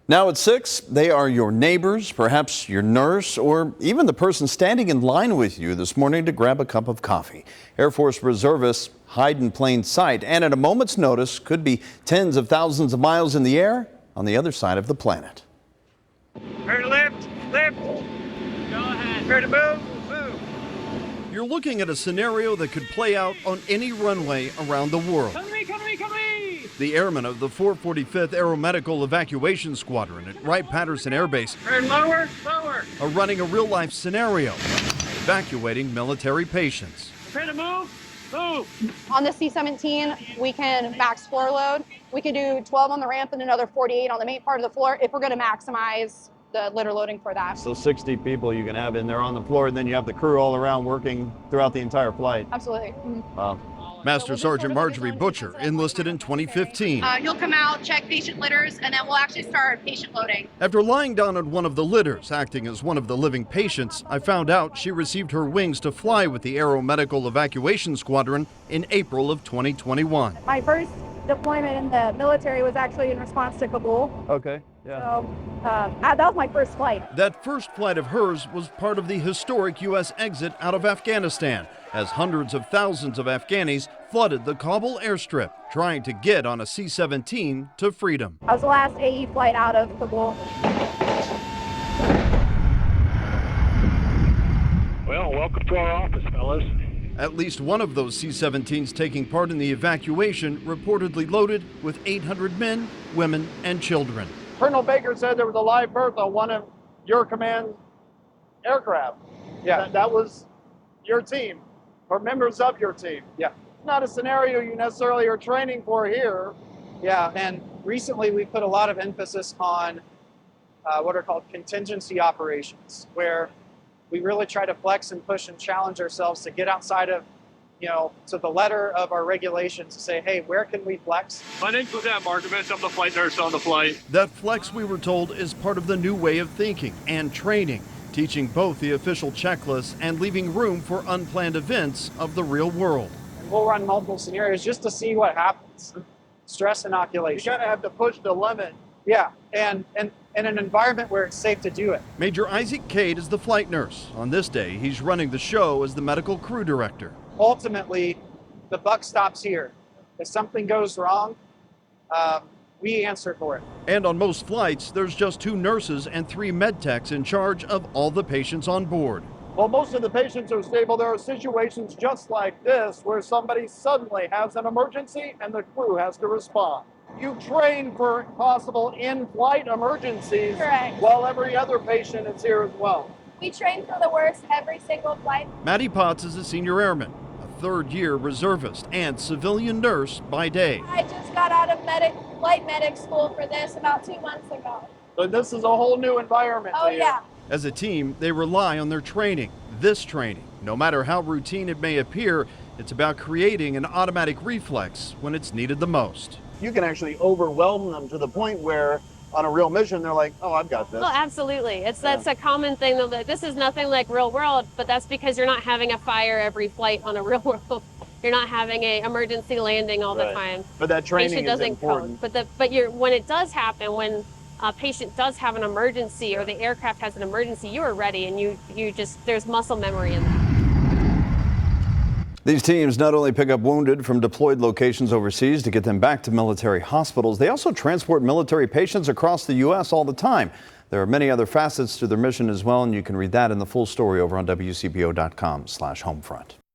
Now at 6, they are your neighbors, perhaps your nurse, or even the person standing in line with you this morning to grab a cup of coffee. Air Force reservists hide in plain sight and at a moment's notice could be tens of thousands of miles in the air on the other side of the planet. Ready to lift, lift. Go ahead. Ready to move, move. You're looking at a scenario that could play out on any runway around the world. Come to me, come to me, come to me. The airmen of the 445th Aeromedical Evacuation Squadron at Wright Patterson Air Base Ready, lower, lower. are running a real-life scenario, evacuating military patients. Ready to move, move. On the C-17, we can max floor load. We can do 12 on the ramp and another 48 on the main part of the floor if we're going to maximize the litter loading for that. So 60 people you can have in there on the floor, and then you have the crew all around working throughout the entire flight. Absolutely. Wow. Master Sergeant Marjorie Butcher enlisted in 2015. You'll come out, check patient litters, and then we'll actually start patient loading. After lying down on one of the litters, acting as one of the living patients, I found out she received her wings to fly with the Aeromedical Evacuation Squadron in April of 2021. My first deployment in the military was actually in response to Kabul. Okay, yeah. So that was my first flight. That first flight of hers was part of the historic U.S. exit out of Afghanistan, as hundreds of thousands of Afghanis flooded the Kabul airstrip, trying to get on a C-17 to freedom. I was the last AE flight out of Kabul. Well, welcome to our office, fellas. At least one of those C-17s taking part in the evacuation reportedly loaded with 800 men, women, and children. Colonel Baker said there was a live birth on one of your command aircraft. Yeah. That was your team, or members of your team. Yeah. Not a scenario you necessarily are training for here. Yeah, and recently we put a lot of emphasis on what are called contingency operations, where we really try to flex and push and challenge ourselves to get outside of, to the letter of our regulations to say, hey, where can we flex? My name's Lieutenant Markovich. I'm the flight nurse on the flight. That flex, we were told, is part of the new way of thinking and training, teaching both the official checklists and leaving room for unplanned events of the real world. And we'll run multiple scenarios just to see what happens. Stress inoculation. You kind of have to push the limit. Yeah, and in an environment where it's safe to do it. Major Isaac Cade is the flight nurse. On this day, he's running the show as the medical crew director. Ultimately, the buck stops here. If something goes wrong, we answer for it. And on most flights, there's just 2 nurses and 3 med techs in charge of all the patients on board. Well, most of the patients are stable. There are situations just like this where somebody suddenly has an emergency and the crew has to respond. You train for possible in-flight emergencies. Correct. While every other patient is here as well. We train for the worst every single flight. Maddie Potts is a senior airman, a third-year reservist and civilian nurse by day. I just got out of flight medic school for this about 2 months ago. So this is a whole new environment Oh to you. yeah. As a team, they rely on their training. This training, no matter how routine it may appear, it's about creating an automatic reflex when it's needed the most. You can actually overwhelm them to the point where on a real mission, they're like, oh, I've got this. Well, absolutely. That's a common thing. This is nothing like real world, but that's because you're not having a fire every flight on a real world. You're not having an emergency landing all the time. But that training is important. When it does happen, when a patient does have an emergency or the aircraft has an emergency, you are ready, and there's muscle memory in that. These teams not only pick up wounded from deployed locations overseas to get them back to military hospitals, they also transport military patients across the U.S. all the time. There are many other facets to their mission as well, and you can read that in the full story over on WCBO.com/homefront.